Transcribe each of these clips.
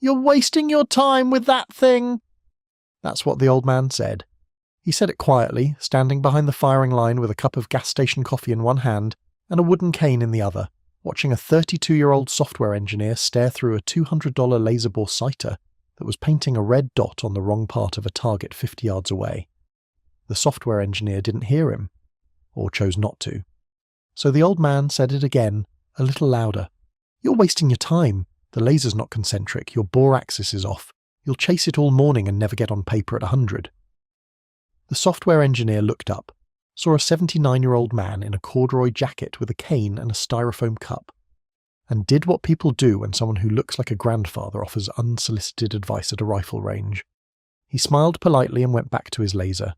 You're wasting your time with that thing!" That's what the old man said. He said it quietly, standing behind the firing line with a cup of gas station coffee in one hand and a wooden cane in the other, watching a 32-year-old software engineer stare through a $200 laser bore sighter that was painting a red dot on the wrong part of a target 50 yards away. The software engineer didn't hear him, or chose not to. So the old man said it again, a little louder. "You're wasting your time. The laser's not concentric, your bore axis is off. You'll chase it all morning and never get on paper at 100. The software engineer looked up, saw a 79-year-old man in a corduroy jacket with a cane and a styrofoam cup, and did what people do when someone who looks like a grandfather offers unsolicited advice at a rifle range. He smiled politely and went back to his laser.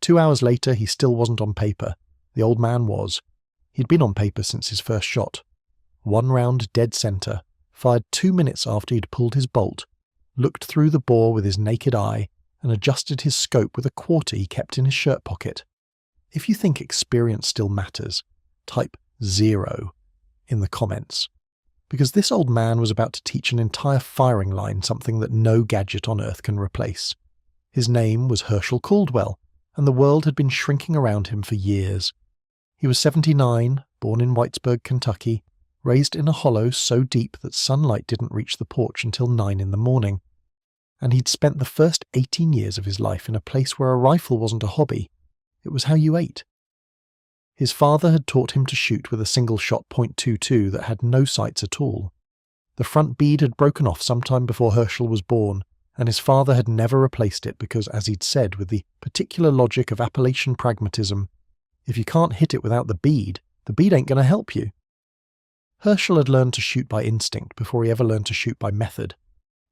2 hours later, he still wasn't on paper. The old man was. He'd been on paper since his first shot. 1 round dead center, fired 2 minutes after he'd pulled his bolt, looked through the bore with his naked eye, and adjusted his scope with a quarter he kept in his shirt pocket. If you think experience still matters, type 0 in the comments. Because this old man was about to teach an entire firing line something that no gadget on earth can replace. His name was Hershel Caldwell, and the world had been shrinking around him for years. He was 79, born in Whitesburg, Kentucky, raised in a hollow so deep that sunlight didn't reach the porch until 9 in the morning. And he'd spent the first 18 years of his life in a place where a rifle wasn't a hobby, it was how you ate. His father had taught him to shoot with a single-shot .22 that had no sights at all. The front bead had broken off sometime before Hershel was born, and his father had never replaced it because, as he'd said with the particular logic of Appalachian pragmatism, if you can't hit it without the bead ain't going to help you. Hershel had learned to shoot by instinct before he ever learned to shoot by method.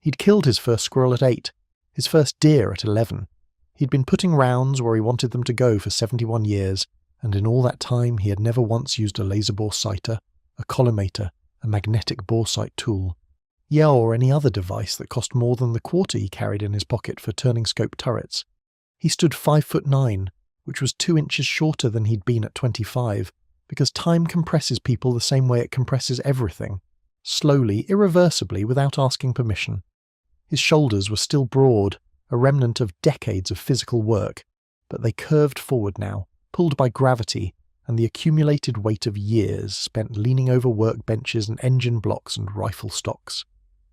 He'd killed his first squirrel at 8, his first deer at 11. He'd been putting rounds where he wanted them to go for 71 years, and in all that time he had never once used a laser bore sighter, a collimator, a magnetic bore sight tool, or any other device that cost more than the quarter he carried in his pocket for turning scope turrets. He stood 5'9", which was 2 inches shorter than he'd been at 25, because time compresses people the same way it compresses everything, slowly, irreversibly, without asking permission. His shoulders were still broad, a remnant of decades of physical work, but they curved forward now, pulled by gravity and the accumulated weight of years spent leaning over workbenches and engine blocks and rifle stocks.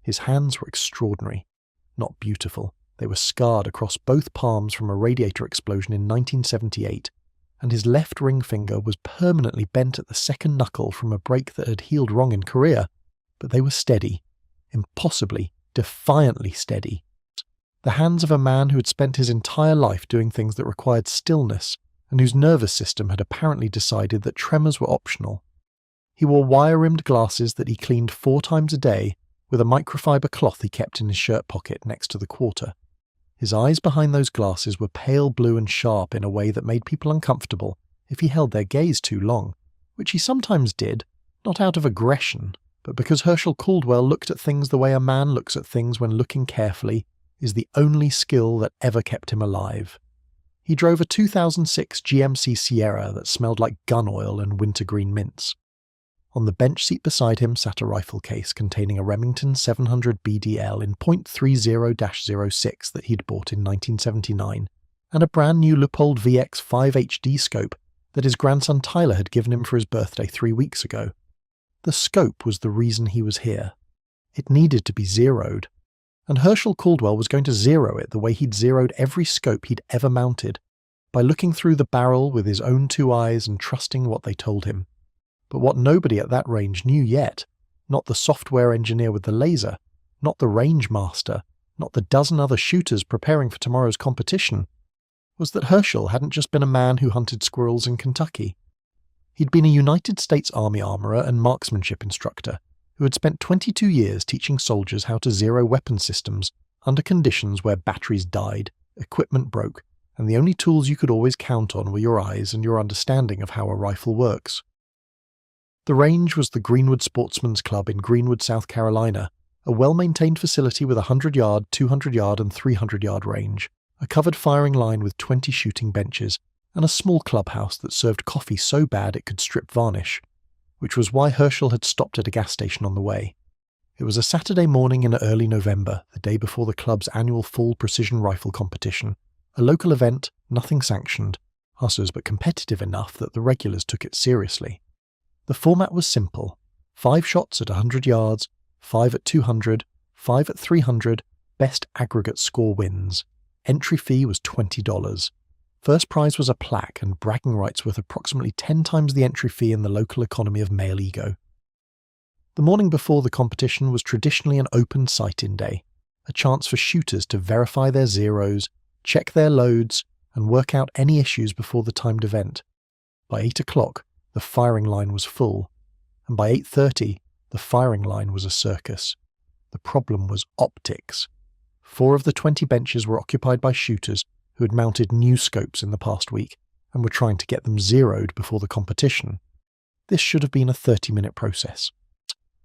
His hands were extraordinary, not beautiful. They were scarred across both palms from a radiator explosion in 1978, and his left ring finger was permanently bent at the second knuckle from a break that had healed wrong in Korea, but they were steady, impossibly, defiantly steady. The hands of a man who had spent his entire life doing things that required stillness, and whose nervous system had apparently decided that tremors were optional. He wore wire-rimmed glasses that he cleaned 4 times a day with a microfiber cloth he kept in his shirt pocket next to the quarter. His eyes behind those glasses were pale blue and sharp in a way that made people uncomfortable if he held their gaze too long, which he sometimes did, not out of aggression, but because Hershel Caldwell looked at things the way a man looks at things when looking carefully is the only skill that ever kept him alive. He drove a 2006 GMC Sierra that smelled like gun oil and wintergreen mints. On the bench seat beside him sat a rifle case containing a Remington 700 BDL in .30-06 that he'd bought in 1979, and a brand new Leupold VX 5 HD scope that his grandson Tyler had given him for his birthday 3 weeks ago. The scope was the reason he was here. It needed to be zeroed, and Hershel Caldwell was going to zero it the way he'd zeroed every scope he'd ever mounted, by looking through the barrel with his own 2 eyes and trusting what they told him. But what nobody at that range knew yet, not the software engineer with the laser, not the range master, not the dozen other shooters preparing for tomorrow's competition, was that Hershel hadn't just been a man who hunted squirrels in Kentucky. He'd been a United States Army armorer and marksmanship instructor who had spent 22 years teaching soldiers how to zero weapon systems under conditions where batteries died, equipment broke, and the only tools you could always count on were your eyes and your understanding of how a rifle works. The range was the Greenwood Sportsman's Club in Greenwood, South Carolina, a well-maintained facility with a 100-yard, 200-yard and 300-yard range, a covered firing line with 20 shooting benches, and a small clubhouse that served coffee so bad it could strip varnish, which was why Hershel had stopped at a gas station on the way. It was a Saturday morning in early November, the day before the club's annual fall precision rifle competition. A local event, nothing sanctioned, hussars but competitive enough that the regulars took it seriously. The format was simple: 5 shots at 100 yards, 5 at 200, 5 at 300, best aggregate score wins. Entry fee was $20. First prize was a plaque and bragging rights worth approximately 10 times the entry fee in the local economy of male ego. The morning before the competition was traditionally an open sight-in day, a chance for shooters to verify their zeros, check their loads, and work out any issues before the timed event. By 8 o'clock, the firing line was full, and by 8:30, the firing line was a circus. The problem was optics. 4 of the 20 benches were occupied by shooters who had mounted new scopes in the past week and were trying to get them zeroed before the competition. This should have been a 30-minute process.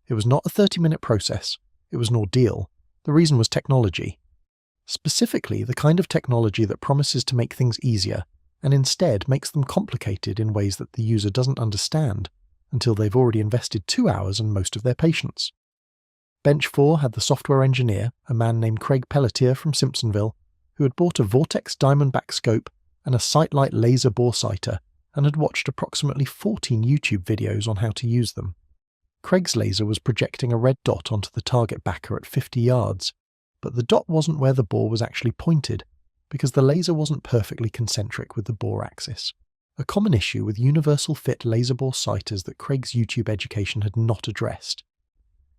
It was not a 30-minute process. It was an ordeal. The reason was technology. Specifically, the kind of technology that promises to make things easier and instead makes them complicated in ways that the user doesn't understand until they've already invested 2 hours and most of their patience. Bench 4 had the software engineer, a man named Craig Pelletier from Simpsonville, who had bought a Vortex Diamondback scope and a Sightlight laser bore sighter and had watched approximately 14 YouTube videos on how to use them. Craig's laser was projecting a red dot onto the target backer at 50 yards, but the dot wasn't where the bore was actually pointed, because the laser wasn't perfectly concentric with the bore axis. A common issue with universal fit laser bore sighters that Craig's YouTube education had not addressed.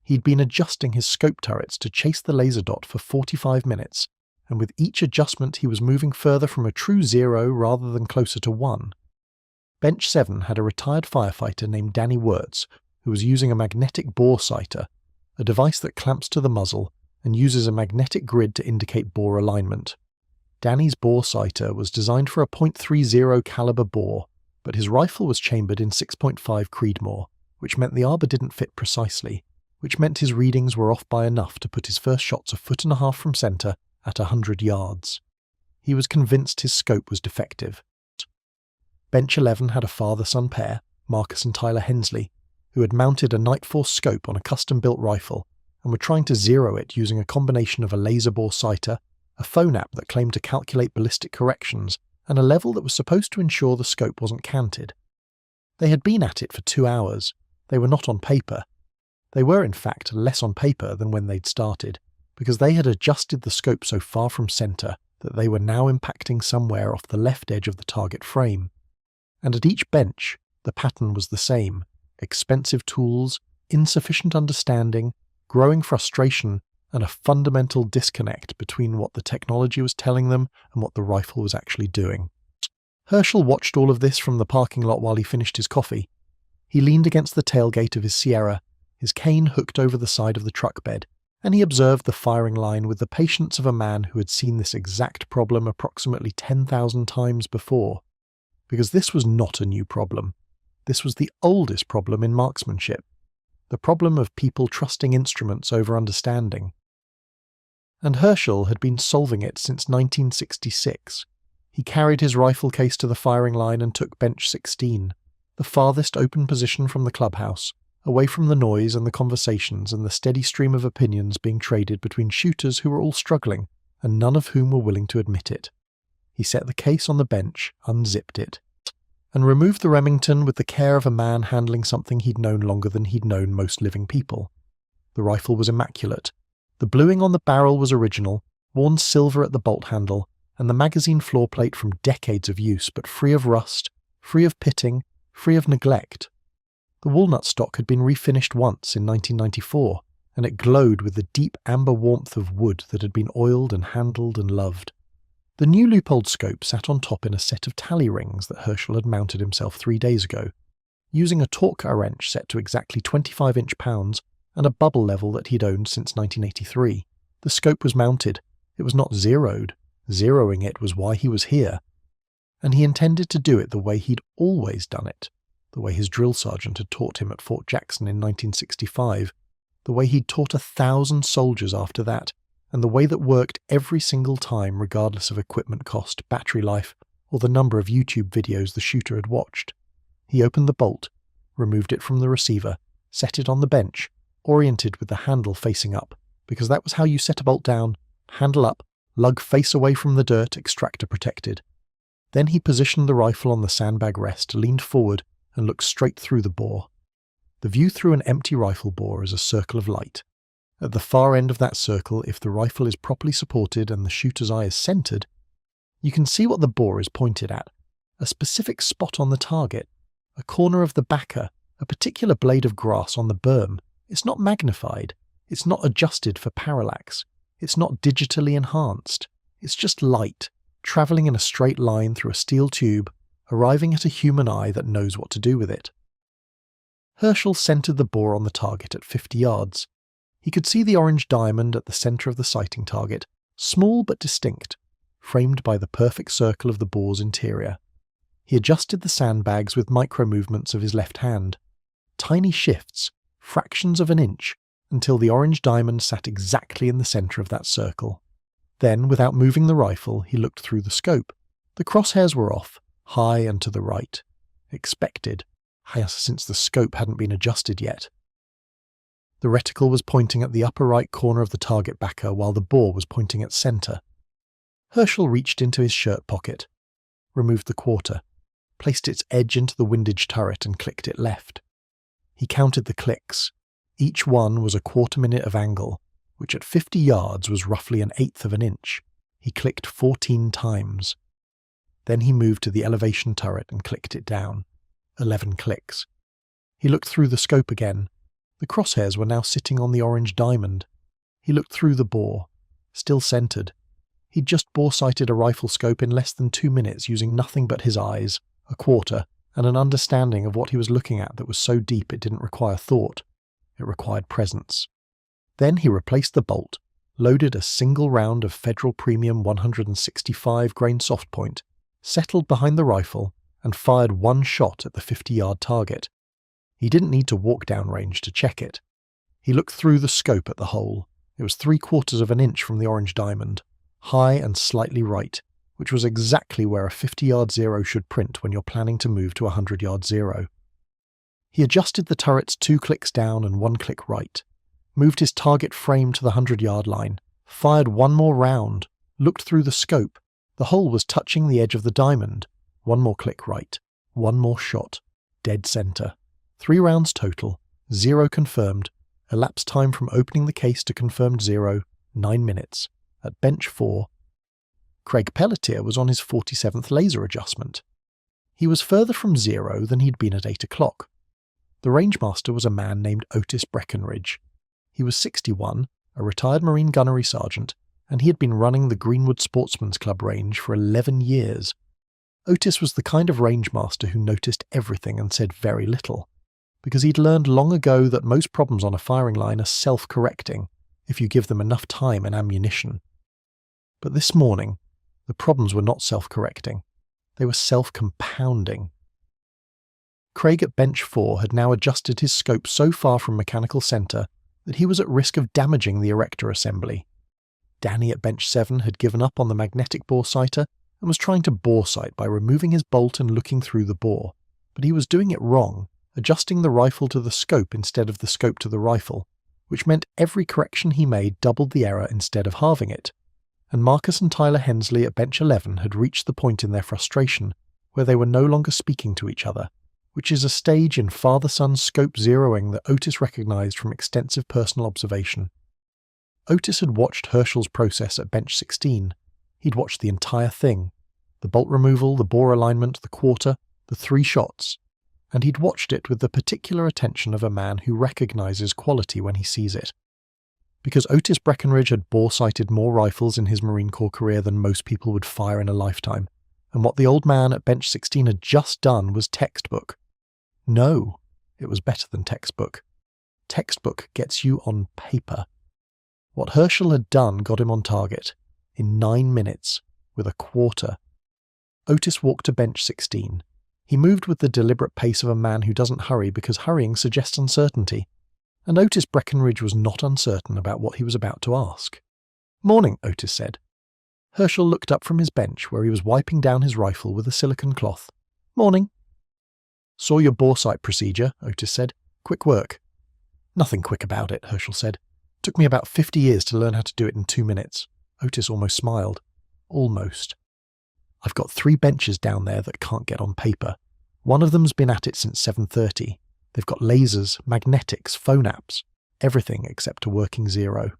He'd been adjusting his scope turrets to chase the laser dot for 45 minutes, and with each adjustment he was moving further from a true 0 rather than closer to 1. Bench 7 had a retired firefighter named Danny Wirtz, who was using a magnetic bore sighter, a device that clamps to the muzzle and uses a magnetic grid to indicate bore alignment. Danny's bore sighter was designed for a .30 caliber bore, but his rifle was chambered in 6.5 Creedmoor, which meant the arbor didn't fit precisely, which meant his readings were off by enough to put his first shots 1.5 feet from centre at 100 yards. He was convinced his scope was defective. Bench 11 had a father-son pair, Marcus and Tyler Hensley, who had mounted a Nightforce scope on a custom-built rifle and were trying to zero it using a combination of a laser bore sighter, a phone app that claimed to calculate ballistic corrections, and a level that was supposed to ensure the scope wasn't canted. They had been at it for 2 hours. They were not on paper. They were, in fact, less on paper than when they'd started, because they had adjusted the scope so far from centre that they were now impacting somewhere off the left edge of the target frame. And at each bench, the pattern was the same: expensive tools, insufficient understanding, growing frustration, and a fundamental disconnect between what the technology was telling them and what the rifle was actually doing. Hershel watched all of this from the parking lot while he finished his coffee. He leaned against the tailgate of his Sierra, his cane hooked over the side of the truck bed, and he observed the firing line with the patience of a man who had seen this exact problem approximately 10,000 times before. Because this was not a new problem. This was the oldest problem in marksmanship. The problem of people trusting instruments over understanding. And Hershel had been solving it since 1966. He carried his rifle case to the firing line and took bench 16, the farthest open position from the clubhouse, away from the noise and the conversations and the steady stream of opinions being traded between shooters who were all struggling, and none of whom were willing to admit it. He set the case on the bench, unzipped it, and removed the Remington with the care of a man handling something he'd known longer than he'd known most living people. The rifle was immaculate. The bluing on the barrel was original, worn silver at the bolt handle, and the magazine floor plate from decades of use, but free of rust, free of pitting, free of neglect. The walnut stock had been refinished once in 1994, and it glowed with the deep amber warmth of wood that had been oiled and handled and loved. The new Leupold scope sat on top in a set of tally rings that Hershel had mounted himself 3 days ago, using a torque wrench set to exactly 25 inch-pounds and a bubble level that he'd owned since 1983. The scope was mounted. It was not zeroed. Zeroing it was why he was here. And he intended to do it the way he'd always done it, the way his drill sergeant had taught him at Fort Jackson in 1965, the way he'd taught 1,000 soldiers after that, and the way that worked every single time regardless of equipment cost, battery life, or the number of YouTube videos the shooter had watched. He opened the bolt, removed it from the receiver, set it on the bench, oriented with the handle facing up, because that was how you set a bolt down, handle up, lug face away from the dirt, extractor protected. Then he positioned the rifle on the sandbag rest, leaned forward, and looked straight through the bore. The view through an empty rifle bore is a circle of light. At the far end of that circle, if the rifle is properly supported and the shooter's eye is centered, you can see what the bore is pointed at, a specific spot on the target, a corner of the backer, a particular blade of grass on the berm. It's not magnified, it's not adjusted for parallax, it's not digitally enhanced, it's just light, travelling in a straight line through a steel tube, arriving at a human eye that knows what to do with it. Hershel centered the bore on the target at 50 yards. He could see the orange diamond at the center of the sighting target, small but distinct, framed by the perfect circle of the bore's interior. He adjusted the sandbags with micro-movements of his left hand. Tiny shifts, fractions of an inch, until the orange diamond sat exactly in the center of that circle. Then, without moving the rifle, he looked through the scope. The crosshairs were off, high and to the right. Expected, since the scope hadn't been adjusted yet. The reticle was pointing at the upper right corner of the target backer while the bore was pointing at center. Hershel reached into his shirt pocket, removed the quarter, placed its edge into the windage turret and clicked it left. He counted the clicks. Each one was a quarter minute of angle, which at 50 yards was roughly an eighth of an inch. He clicked 14 times. Then he moved to the elevation turret and clicked it down. 11 clicks. He looked through the scope again. The crosshairs were now sitting on the orange diamond. He looked through the bore, still centered. He'd just bore-sighted a rifle scope in less than 2 minutes using nothing but his eyes, a quarter, and an understanding of what he was looking at that was so deep it didn't require thought. It required presence. Then he replaced the bolt, loaded a single round of Federal Premium 165 grain soft point, settled behind the rifle, and fired one shot at the 50-yard target. He didn't need to walk downrange to check it. He looked through the scope at the hole. It was 3/4 of an inch from the orange diamond, high and slightly right, which was exactly where a 50-yard zero should print when you're planning to move to a 100-yard zero. He adjusted the turrets 2 clicks down and 1 click right, moved his target frame to the 100-yard line, fired one more round, looked through the scope. The hole was touching the edge of the diamond. 1 more click right, 1 more shot, dead center. 3 rounds total, 0 confirmed, elapsed time from opening the case to confirmed 0, 9 minutes. At bench 4, Craig Pelletier was on his 47th laser adjustment. He was further from 0 than he'd been at 8 o'clock. The rangemaster was a man named Otis Breckenridge. He was 61, a retired Marine gunnery sergeant, and he had been running the Greenwood Sportsman's Club range for 11 years. Otis was the kind of rangemaster who noticed everything and said very little, because he'd learned long ago that most problems on a firing line are self-correcting if you give them enough time and ammunition. But this morning, the problems were not self-correcting. They were self-compounding. Craig at bench 4 had now adjusted his scope so far from mechanical center that he was at risk of damaging the erector assembly. Danny at bench 7 had given up on the magnetic bore sighter and was trying to bore sight by removing his bolt and looking through the bore, but he was doing it wrong, adjusting the rifle to the scope instead of the scope to the rifle, which meant every correction he made doubled the error instead of halving it. And Marcus and Tyler Hensley at bench 11 had reached the point in their frustration where they were no longer speaking to each other, which is a stage in father-son scope zeroing that Otis recognized from extensive personal observation. Otis had watched Hershel's process at bench 16. He'd watched the entire thing, the bolt removal, the bore alignment, the quarter, the 3 shots, and he'd watched it with the particular attention of a man who recognizes quality when he sees it. Because Otis Breckenridge had bore-sighted more rifles in his Marine Corps career than most people would fire in a lifetime, and what the old man at bench 16 had just done was textbook. No, it was better than textbook. Textbook gets you on paper. What Hershel had done got him on target, in 9 minutes, with a quarter. Otis walked to bench 16. He moved with the deliberate pace of a man who doesn't hurry because hurrying suggests uncertainty. And Otis Breckenridge was not uncertain about what he was about to ask. "Morning," Otis said. Hershel looked up from his bench where he was wiping down his rifle with a silicone cloth. "Morning." "Saw your bore sight procedure," Otis said. "Quick work." Nothing quick about it, Hershel said. Took me about 50 years to learn how to do it in 2 minutes. Otis almost smiled. Almost. I've got 3 benches down there that can't get on paper. One of them's been at it since 7:30. They've got lasers, magnetics, phone apps, everything except a working zero.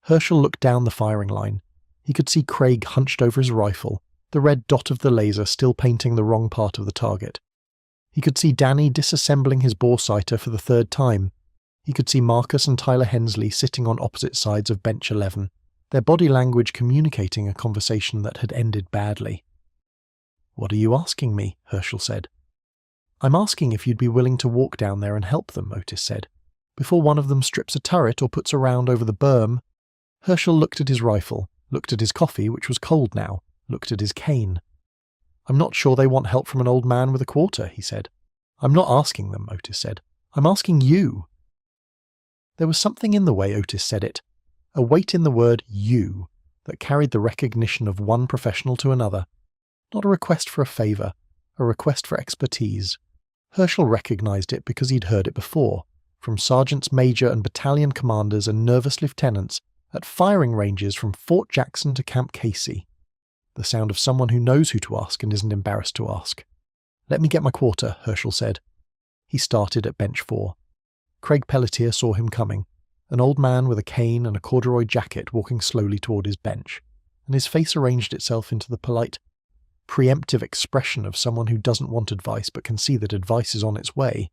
Hershel looked down the firing line. He could see Craig hunched over his rifle, the red dot of the laser still painting the wrong part of the target. He could see Danny disassembling his bore sighter for the 3rd time. He could see Marcus and Tyler Hensley sitting on opposite sides of bench 11, their body language communicating a conversation that had ended badly. "What are you asking me?" Hershel said. "I'm asking if you'd be willing to walk down there and help them," Otis said, "before one of them strips a turret or puts a round over the berm." Hershel looked at his rifle, looked at his coffee, which was cold now, looked at his cane. "I'm not sure they want help from an old man with a quarter," he said. "I'm not asking them," Otis said. "I'm asking you." There was something in the way Otis said it, a weight in the word "you" that carried the recognition of one professional to another. Not a request for a favour, a request for expertise. Hershel recognised it because he'd heard it before, from sergeants major and battalion commanders and nervous lieutenants at firing ranges from Fort Jackson to Camp Casey. The sound of someone who knows who to ask and isn't embarrassed to ask. "Let me get my quarter," Hershel said. He started at bench 4. Craig Pelletier saw him coming, an old man with a cane and a corduroy jacket walking slowly toward his bench, and his face arranged itself into the polite, preemptive expression of someone who doesn't want advice but can see that advice is on its way.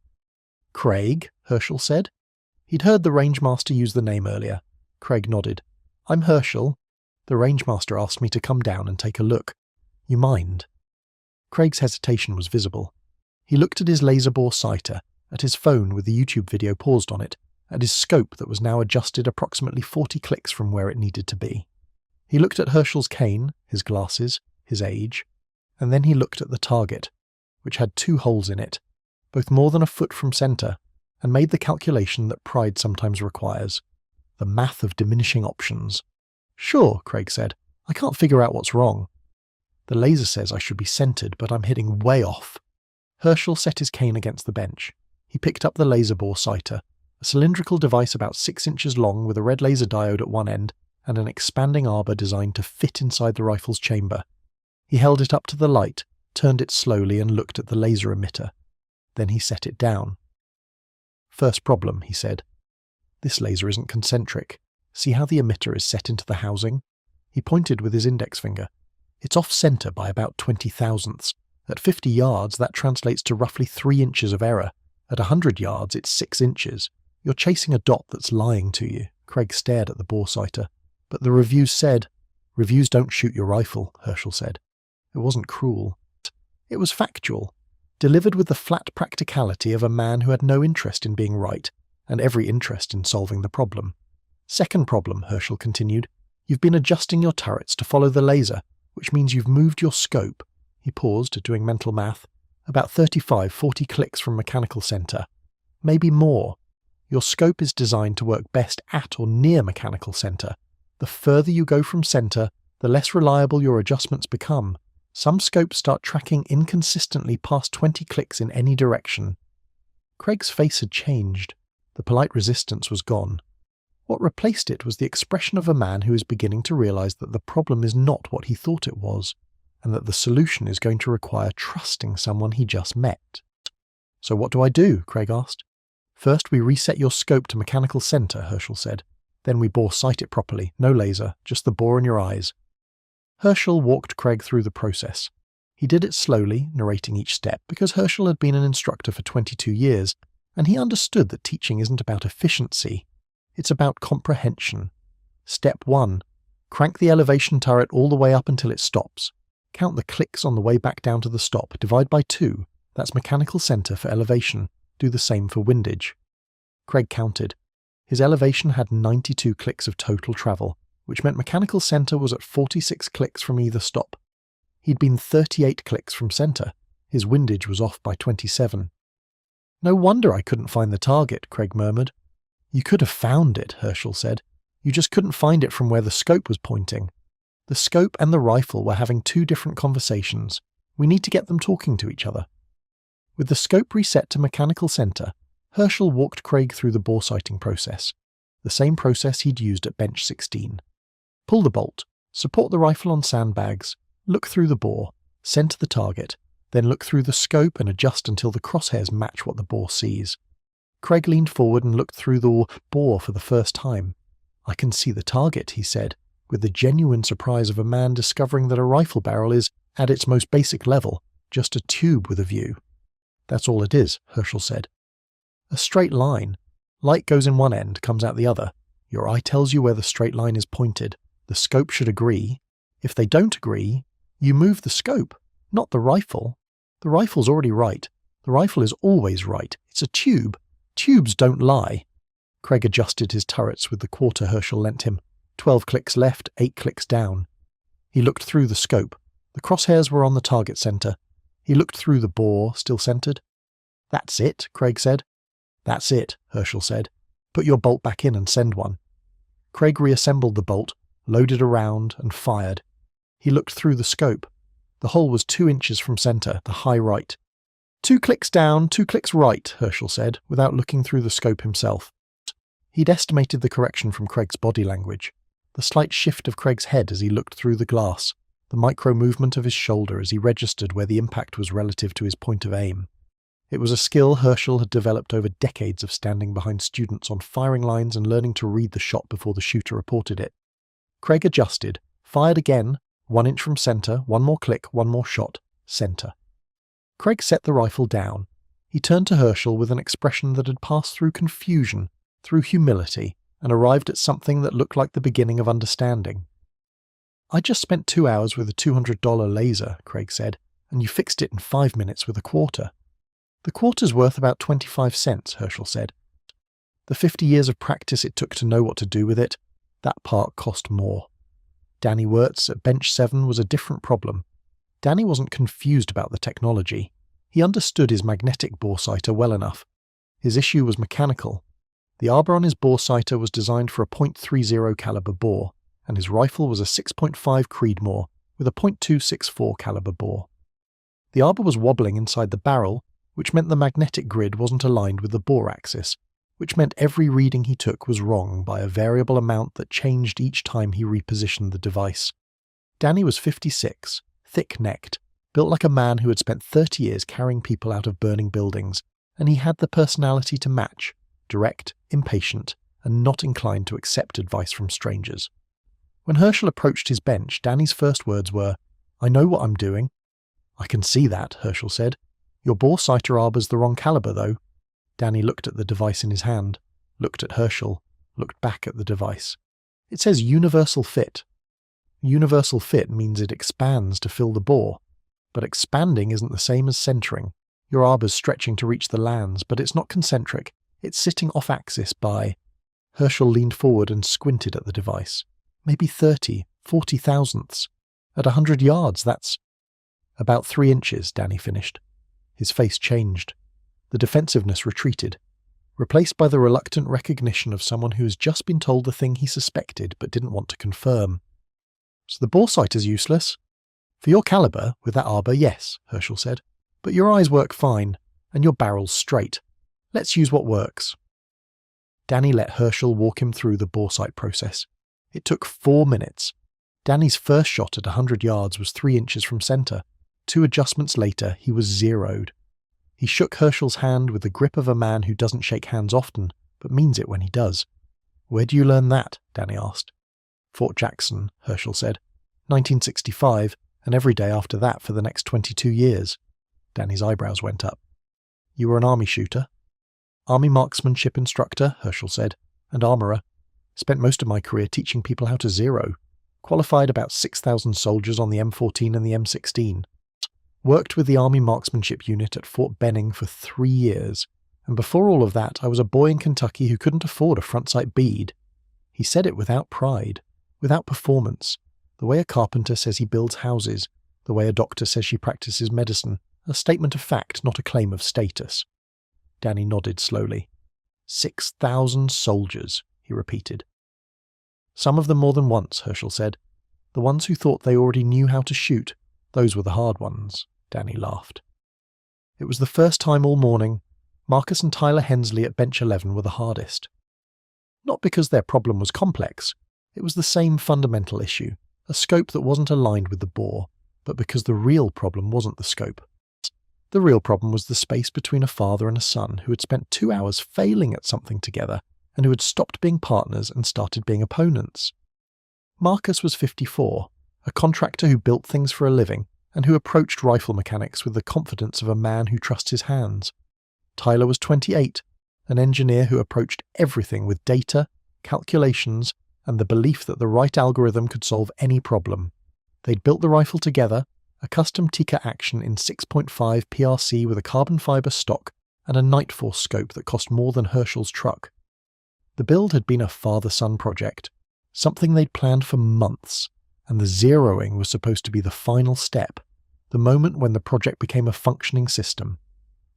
"Craig?" Hershel said. He'd heard the rangemaster use the name earlier. Craig nodded. "I'm Hershel. The rangemaster asked me to come down and take a look. You mind?" Craig's hesitation was visible. He looked at his laser bore sighter, at his phone with the YouTube video paused on it, at his scope that was now adjusted approximately 40 clicks from where it needed to be. He looked at Hershel's cane, his glasses, his age, and then he looked at the target, which had 2 holes in it, both more than a foot from centre, and made the calculation that pride sometimes requires. The math of diminishing options. "Sure," Craig said. "I can't figure out what's wrong. The laser says I should be centred, but I'm hitting way off." Hershel set his cane against the bench. He picked up the laser bore sighter, a cylindrical device about 6 inches long with a red laser diode at one end and an expanding arbor designed to fit inside the rifle's chamber. He held it up to the light, turned it slowly and looked at the laser emitter. Then he set it down. "First problem," he said. "This laser isn't concentric. See how the emitter is set into the housing?" He pointed with his index finger. "It's off-centre by about 20 thousandths. At 50 yards, that translates to roughly 3 inches of error. At 100 yards, it's 6 inches. You're chasing a dot that's lying to you." Craig stared at the bore sighter. "But the reviews said—" "Reviews don't shoot your rifle," Hershel said. It wasn't cruel. It was factual, delivered with the flat practicality of a man who had no interest in being right, and every interest in solving the problem. "Second problem," Hershel continued. "You've been adjusting your turrets to follow the laser, which means you've moved your scope." He paused, doing mental math. "About 35-40 clicks from mechanical centre. Maybe more. Your scope is designed to work best at or near mechanical centre. The further you go from centre, the less reliable your adjustments become. Some scopes start tracking inconsistently past 20 clicks in any direction." Craig's face had changed. The polite resistance was gone. What replaced it was the expression of a man who is beginning to realise that the problem is not what he thought it was, and that the solution is going to require trusting someone he just met. "So what do I do?" Craig asked. "First we reset your scope to mechanical centre," Hershel said. "Then we bore sight it properly, no laser, just the bore in your eyes." Hershel walked Craig through the process. He did it slowly, narrating each step, because Hershel had been an instructor for 22 years, and he understood that teaching isn't about efficiency. It's about comprehension. Step 1. Crank the elevation turret all the way up until it stops. Count the clicks on the way back down to the stop. Divide by 2. That's mechanical centre for elevation. Do the same for windage. Craig counted. His elevation had 92 clicks of total travel, which meant mechanical centre was at 46 clicks from either stop. He'd been 38 clicks from centre. His windage was off by 27. "No wonder I couldn't find the target," Craig murmured. "You could have found it," Hershel said. "You just couldn't find it from where the scope was pointing. The scope and the rifle were having 2 different conversations. We need to get them talking to each other." With the scope reset to mechanical centre, Hershel walked Craig through the bore sighting process, the same process he'd used at bench 16. Pull the bolt, support the rifle on sandbags, look through the bore, center the target, then look through the scope and adjust until the crosshairs match what the bore sees. Craig leaned forward and looked through the bore for the first time. "I can see the target," he said, with the genuine surprise of a man discovering that a rifle barrel is, at its most basic level, just a tube with a view. "That's all it is," Hershel said. "A straight line. Light goes in one end, comes out the other. Your eye tells you where the straight line is pointed. The scope should agree. If they don't agree, you move the scope, not the rifle. The rifle's already right. The rifle is always right. It's a tube. Tubes don't lie." Craig adjusted his turrets with the quarter Hershel lent him. 12 clicks left, 8 clicks down. He looked through the scope. The crosshairs were on the target center. He looked through the bore, still centered. "That's it," Craig said. "That's it," Hershel said. "Put your bolt back in and send one." Craig reassembled the bolt, loaded a round, and fired. He looked through the scope. The hole was 2 inches from center, the high right. 2 clicks down, 2 clicks right, Hershel said, without looking through the scope himself. He'd estimated the correction from Craig's body language, the slight shift of Craig's head as he looked through the glass, the micro-movement of his shoulder as he registered where the impact was relative to his point of aim. It was a skill Hershel had developed over decades of standing behind students on firing lines and learning to read the shot before the shooter reported it. Craig adjusted, fired again, 1 inch from center, 1 more click, 1 more shot, center. Craig set the rifle down. He turned to Hershel with an expression that had passed through confusion, through humility, and arrived at something that looked like the beginning of understanding. "I just spent 2 hours with a $200 laser," Craig said, "and you fixed it in 5 minutes with a quarter." "The quarter's worth about 25 cents, Hershel said. "The 50 years of practice it took to know what to do with it, that part cost more." Danny Wirtz at bench 7 was a different problem. Danny wasn't confused about the technology. He understood his magnetic bore sighter well enough. His issue was mechanical. The arbor on his bore sighter was designed for a .30 caliber bore, and his rifle was a 6.5 Creedmoor with a .264 caliber bore. The arbor was wobbling inside the barrel, which meant the magnetic grid wasn't aligned with the bore axis, which meant every reading he took was wrong by a variable amount that changed each time he repositioned the device. Danny was 56, thick-necked, built like a man who had spent 30 years carrying people out of burning buildings, and he had the personality to match, direct, impatient, and not inclined to accept advice from strangers. When Hershel approached his bench, Danny's first words were, "I know what I'm doing." "I can see that," Hershel said. "Your bore sighter arbor's the wrong caliber, though." Danny looked at the device in his hand, looked at Hershel, looked back at the device. "It says universal fit." Universal fit means it expands to fill the bore, but expanding isn't the same as centering. Your arbor's stretching to reach the lands, but it's not concentric. It's sitting off-axis by... Hershel leaned forward and squinted at the device. "Maybe 30, 40 thousandths. At 100 yards, that's..." "About 3 inches, Danny finished. His face changed. The defensiveness retreated, replaced by the reluctant recognition of someone who has just been told the thing he suspected but didn't want to confirm. "So the bore sighter's useless?" "For your caliber, with that arbor, yes," Hershel said. "But your eyes work fine, and your barrel's straight. Let's use what works." Danny let Hershel walk him through the bore sight process. It took 4 minutes. Danny's first shot at 100 yards was 3 inches from center. 2 adjustments later, he was zeroed. He shook Hershel's hand with the grip of a man who doesn't shake hands often, but means it when he does. "Where do you learn that?" Danny asked. "Fort Jackson," Hershel said. 1965, and every day after that for the next 22 years. Danny's eyebrows went up. "You were an army shooter?" "Army marksmanship instructor," Hershel said, "and armorer. Spent most of my career teaching people how to zero. Qualified about 6,000 soldiers on the M14 and the M16. Worked with the Army Marksmanship Unit at Fort Benning for 3 years, and before all of that I was a boy in Kentucky who couldn't afford a front-sight bead." He said it without pride, without performance, the way a carpenter says he builds houses, the way a doctor says she practices medicine, a statement of fact, not a claim of status. Danny nodded slowly. 6,000 soldiers, he repeated. "Some of them more than once," Hershel said. "The ones who thought they already knew how to shoot, those were the hard ones." Danny laughed. It was the first time all morning, Marcus and Tyler Hensley at bench 11 were the hardest. Not because their problem was complex, it was the same fundamental issue, a scope that wasn't aligned with the bore, but because the real problem wasn't the scope. The real problem was the space between a father and a son who had spent 2 hours failing at something together and who had stopped being partners and started being opponents. Marcus was 54, a contractor who built things for a living and who approached rifle mechanics with the confidence of a man who trusts his hands. Tyler was 28, an engineer who approached everything with data, calculations, and the belief that the right algorithm could solve any problem. They'd built the rifle together, a custom Tikka action in 6.5 PRC with a carbon fibre stock and a Nightforce scope that cost more than Hershel's truck. The build had been a father-son project, something they'd planned for months, and the zeroing was supposed to be the final step, the moment when the project became a functioning system.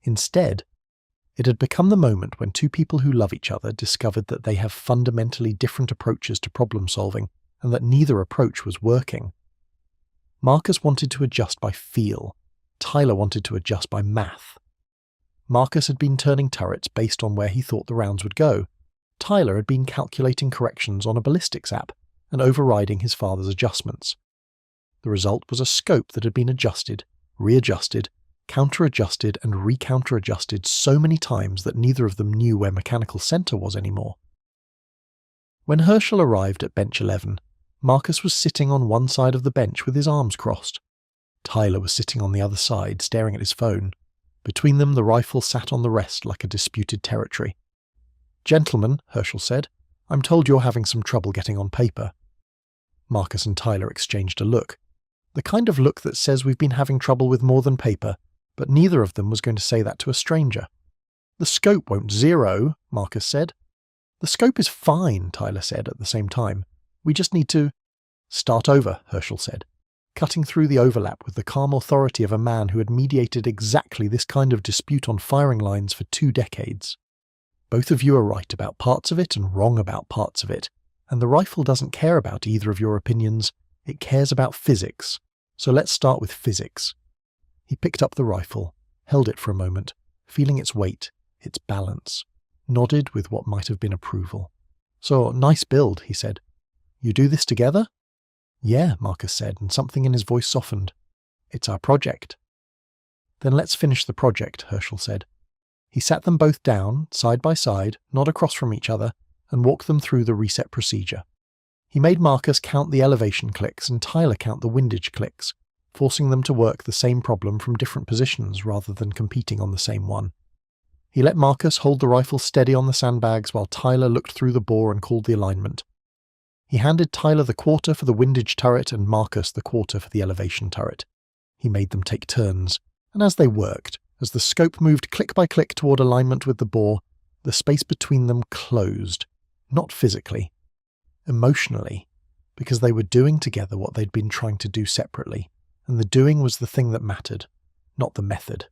Instead, it had become the moment when two people who love each other discovered that they have fundamentally different approaches to problem solving and that neither approach was working. Marcus wanted to adjust by feel. Tyler wanted to adjust by math. Marcus had been turning turrets based on where he thought the rounds would go. Tyler had been calculating corrections on a ballistics app and overriding his father's adjustments. The result was a scope that had been adjusted, readjusted, counter-adjusted and re-counter-adjusted so many times that neither of them knew where mechanical center was anymore. When Hershel arrived at bench 11, Marcus was sitting on one side of the bench with his arms crossed. Tyler was sitting on the other side, staring at his phone. Between them, the rifle sat on the rest like a disputed territory. "Gentlemen," Hershel said, "I'm told you're having some trouble getting on paper." Marcus and Tyler exchanged a look. The kind of look that says we've been having trouble with more than paper, but neither of them was going to say that to a stranger. "The scope won't zero," Marcus said. "The scope is fine," Tyler said at the same time. "We just need to—" "Start over," Hershel said, cutting through the overlap with the calm authority of a man who had mediated exactly this kind of dispute on firing lines for 2 decades. "Both of you are right about parts of it and wrong about parts of it, and the rifle doesn't care about either of your opinions, it cares about physics. So let's start with physics." He picked up the rifle, held it for a moment, feeling its weight, its balance, nodded with what might have been approval. "So, nice build," he said. "You do this together?" "Yeah," Marcus said, and something in his voice softened. "It's our project." "Then let's finish the project," Hershel said. He sat them both down, side by side, not across from each other, and walked them through the reset procedure. He made Marcus count the elevation clicks and Tyler count the windage clicks, forcing them to work the same problem from different positions rather than competing on the same one. He let Marcus hold the rifle steady on the sandbags while Tyler looked through the bore and called the alignment. He handed Tyler the quarter for the windage turret and Marcus the quarter for the elevation turret. He made them take turns, and as they worked, as the scope moved click by click toward alignment with the bore, the space between them closed, not physically, emotionally, because they were doing together what they'd been trying to do separately, and the doing was the thing that mattered, not the method.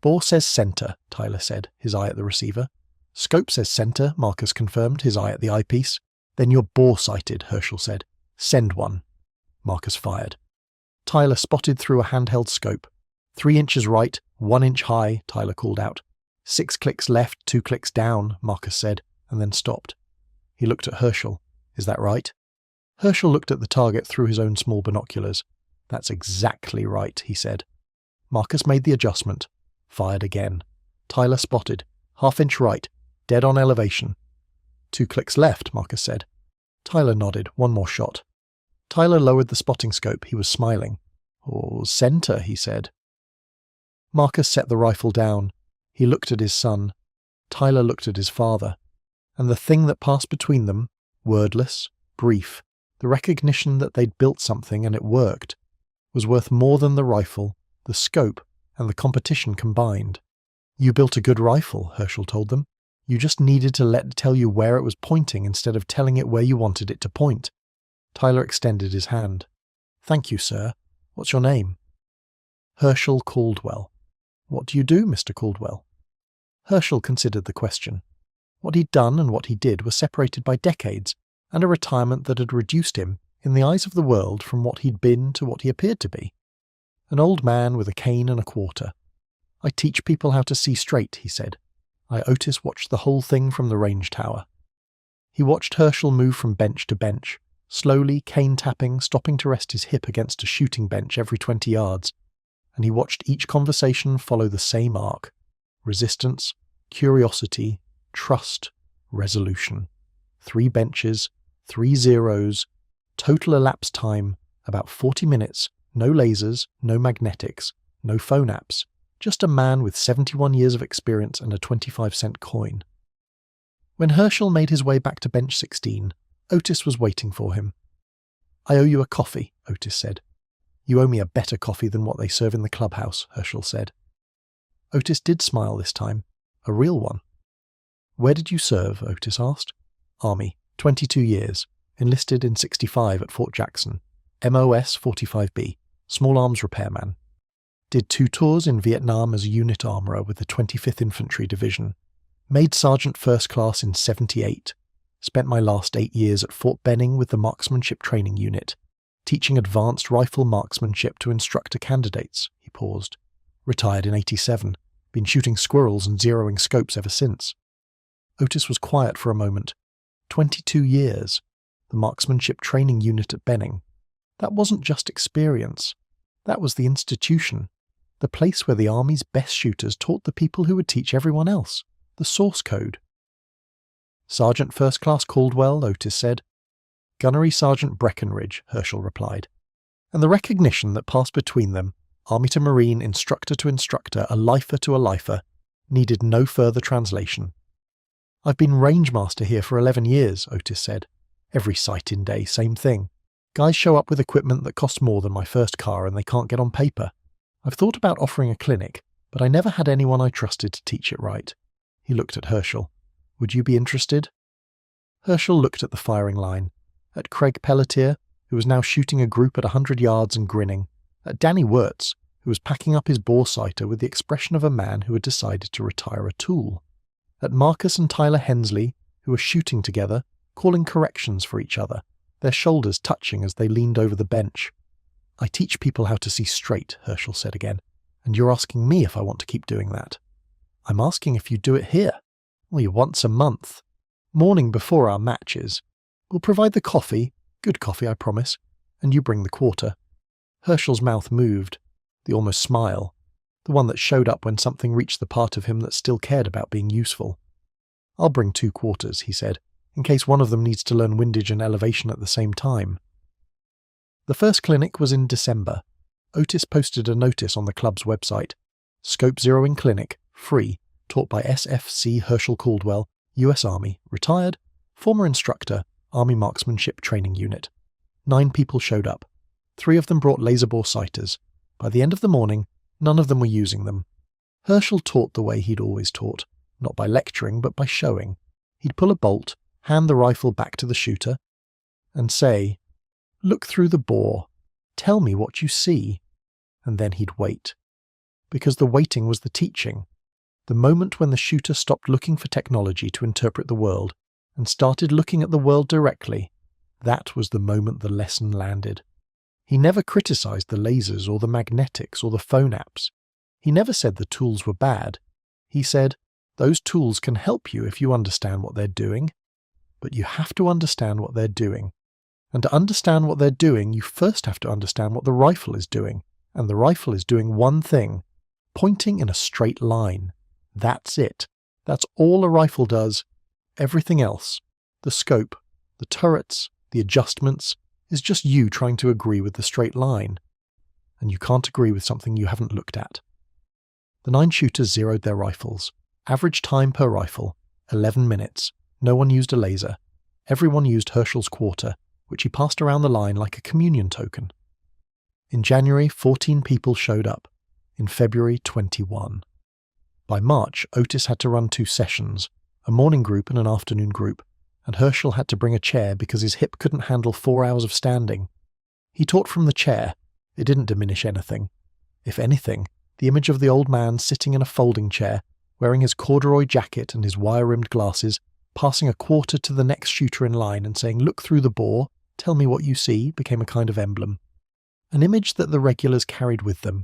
"Bore says center," Tyler said, his eye at the receiver. "Scope says center," Marcus confirmed, his eye at the eyepiece. "Then you're bore-sighted," Hershel said. "Send one." Marcus fired. Tyler spotted through a handheld scope. 3 inches right, 1 inch high, Tyler called out. 6 clicks left, 2 clicks down, Marcus said, and then stopped. He looked at Hershel. "Is that right?" Hershel looked at the target through his own small binoculars. "That's exactly right," he said. Marcus made the adjustment. Fired again. Tyler spotted. 1/2 inch right, dead on elevation. 2 clicks left, Marcus said. Tyler nodded. 1 more shot. Tyler lowered the spotting scope. He was smiling. "Oh, center," he said. Marcus set the rifle down. He looked at his son. Tyler looked at his father. And the thing that passed between them, wordless, brief, the recognition that they'd built something and it worked, was worth more than the rifle, the scope, and the competition combined. "You built a good rifle," Hershel told them. "You just needed to let it tell you where it was pointing instead of telling it where you wanted it to point." Tyler extended his hand. "Thank you, sir. What's your name?" "Hershel Caldwell." "What do you do, Mr. Caldwell?" Hershel considered the question. What he'd done and what he did were separated by decades, and a retirement that had reduced him, in the eyes of the world, from what he'd been to what he appeared to be. An old man with a cane and a quarter. I teach people how to see straight, he said. Otis watched the whole thing from the range tower. He watched Hershel move from bench to bench, slowly, cane-tapping, stopping to rest his hip against a shooting bench every 20 yards, and he watched each conversation follow the same arc: resistance, curiosity, trust, resolution. 3 benches, 3 zeros, total elapsed time, about 40 minutes, no lasers, no magnetics, no phone apps, just a man with 71 years of experience and a 25-cent coin. When Hershel made his way back to bench 16, Otis was waiting for him. I owe you a coffee, Otis said. You owe me a better coffee than what they serve in the clubhouse, Hershel said. Otis did smile this time, a real one. Where did you serve? Otis asked. Army, 22 years, enlisted in 65 at Fort Jackson, MOS 45B, small arms repairman. Did 2 tours in Vietnam as a unit armourer with the 25th Infantry Division. Made Sergeant First Class in 78. Spent my last 8 years at Fort Benning with the Marksmanship Training Unit, teaching advanced rifle marksmanship to instructor candidates. He paused. Retired in 87. Been shooting squirrels and zeroing scopes ever since. Otis was quiet for a moment. 22 years. The Marksmanship Training Unit at Benning. That wasn't just experience. That was the institution. The place where the Army's best shooters taught the people who would teach everyone else. The source code. Sergeant First Class Caldwell, Otis said. Gunnery Sergeant Breckenridge, Hershel replied. And the recognition that passed between them, Army to Marine, instructor to instructor, a lifer to a lifer, needed no further translation. I've been rangemaster here for 11 years, Otis said. Every sight-in day, same thing. Guys show up with equipment that costs more than my first car and they can't get on paper. I've thought about offering a clinic, but I never had anyone I trusted to teach it right. He looked at Hershel. Would you be interested? Hershel looked at the firing line, at Craig Pelletier, who was now shooting a group at 100 yards and grinning, at Danny Wirtz, who was packing up his bore sighter with the expression of a man who had decided to retire a tool, at Marcus and Tyler Hensley, who were shooting together, calling corrections for each other, their shoulders touching as they leaned over the bench. I teach people how to see straight, Hershel said again, and you're asking me if I want to keep doing that. I'm asking if you do it here. Well, once a month. Morning before our matches. We'll provide the coffee, good coffee I promise, and you bring the quarter. Hershel's mouth moved, the almost smile, the one that showed up when something reached the part of him that still cared about being useful. I'll bring 2 quarters, he said, in case one of them needs to learn windage and elevation at the same time. The first clinic was in December. Otis posted a notice on the club's website. Scope Zeroing Clinic, free, taught by SFC Hershel Caldwell, U.S. Army, retired, former instructor, Army Marksmanship Training Unit. 9 people showed up. 3 of them brought laser bore sighters. By the end of the morning, none of them were using them. Hershel taught the way he'd always taught, not by lecturing, but by showing. He'd pull a bolt, hand the rifle back to the shooter, and say, "Look through the bore. Tell me what you see." And then he'd wait. Because the waiting was the teaching. The moment when the shooter stopped looking for technology to interpret the world and started looking at the world directly, that was the moment the lesson landed. He never criticized the lasers or the magnetics or the phone apps. He never said the tools were bad. He said, those tools can help you if you understand what they're doing, but you have to understand what they're doing. And to understand what they're doing, you first have to understand what the rifle is doing. And the rifle is doing one thing, pointing in a straight line. That's it. That's all a rifle does. Everything else, the scope, the turrets, the adjustments, is just you trying to agree with the straight line. And you can't agree with something you haven't looked at. The 9 shooters zeroed their rifles. Average time per rifle, 11 minutes. No one used a laser. Everyone used Hershel's quarter, which he passed around the line like a communion token. In January, 14 people showed up. In February, 21. By March, Otis had to run 2 sessions, a morning group and an afternoon group, and Hershel had to bring a chair because his hip couldn't handle 4 hours of standing. He taught from the chair. It didn't diminish anything. If anything, the image of the old man sitting in a folding chair, wearing his corduroy jacket and his wire-rimmed glasses, passing a quarter to the next shooter in line and saying, "Look through the bore, tell me what you see," became a kind of emblem. An image that the regulars carried with them,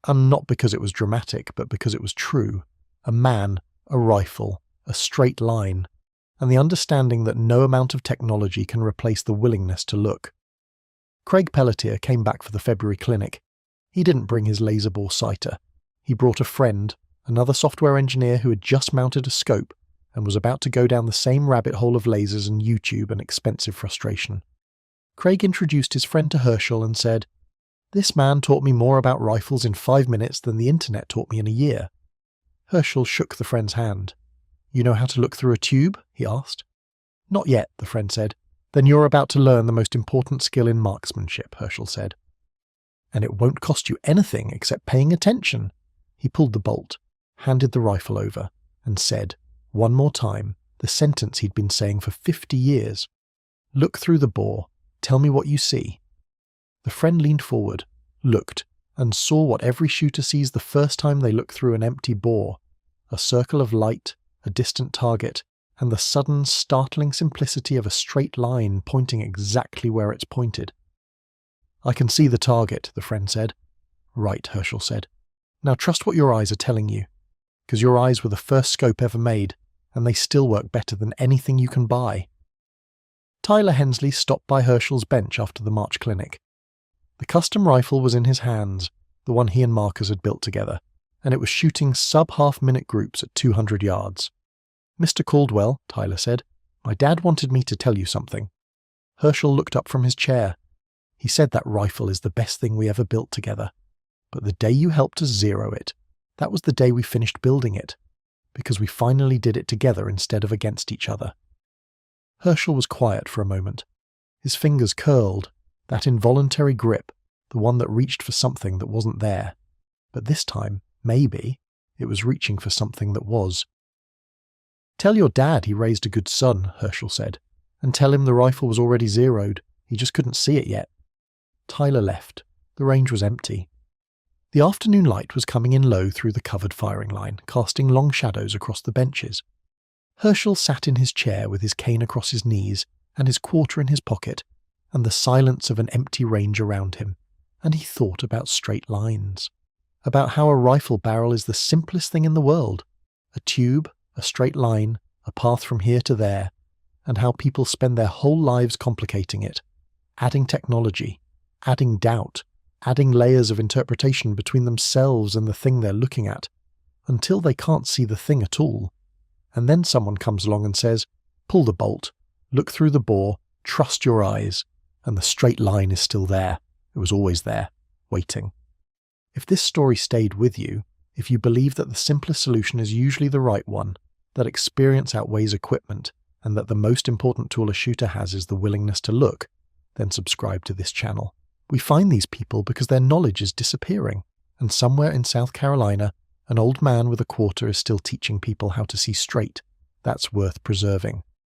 And not because it was dramatic, but because it was true. A man, a rifle, a straight line, and the understanding that no amount of technology can replace the willingness to look. Craig Pelletier came back for the February clinic. He didn't bring his laser bore sighter. He brought a friend, another software engineer who had just mounted a scope and was about to go down the same rabbit hole of lasers and YouTube and expensive frustration. Craig introduced his friend to Hershel and said, "This man taught me more about rifles in 5 minutes than the internet taught me in a year." Hershel shook the friend's hand. "You know how to look through a tube?" he asked. "Not yet," the friend said. "Then you're about to learn the most important skill in marksmanship," Hershel said. "And it won't cost you anything except paying attention." He pulled the bolt, handed the rifle over, and said, one more time, the sentence he'd been saying for 50 years. "Look through the bore. Tell me what you see." The friend leaned forward, looked, and saw what every shooter sees the first time they look through an empty bore: a circle of light, a distant target, and the sudden, startling simplicity of a straight line pointing exactly where it's pointed. "I can see the target," the friend said. "Right," Hershel said. "Now trust what your eyes are telling you, because your eyes were the first scope ever made, and they still work better than anything you can buy." Tyler Hensley stopped by Hershel's bench after the March clinic. The custom rifle was in his hands, the one he and Marcus had built together, and it was shooting sub-half-minute groups at 200 yards. "Mr. Caldwell," Tyler said, "my dad wanted me to tell you something." Hershel looked up from his chair. "He said that rifle is the best thing we ever built together. But the day you helped us zero it, that was the day we finished building it, because we finally did it together instead of against each other." Hershel was quiet for a moment. His fingers curled, that involuntary grip, the one that reached for something that wasn't there. But this time, maybe, it was reaching for something that was. "Tell your dad he raised a good son," Hershel said, "and tell him the rifle was already zeroed. He just couldn't see it yet." Tyler left. The range was empty. The afternoon light was coming in low through the covered firing line, casting long shadows across the benches. Hershel sat in his chair with his cane across his knees and his quarter in his pocket, and the silence of an empty range around him, and he thought about straight lines, about how a rifle barrel is the simplest thing in the world, a tube, a straight line, a path from here to there, and how people spend their whole lives complicating it, adding technology, adding doubt, adding layers of interpretation between themselves and the thing they're looking at, until they can't see the thing at all. And then someone comes along and says, "Pull the bolt, look through the bore, trust your eyes," and the straight line is still there. It was always there, waiting. If this story stayed with you, if you believe that the simplest solution is usually the right one, that experience outweighs equipment, and that the most important tool a shooter has is the willingness to look, then subscribe to this channel. We find these people because their knowledge is disappearing, and somewhere in South Carolina, an old man with a quarter is still teaching people how to see straight. That's worth preserving.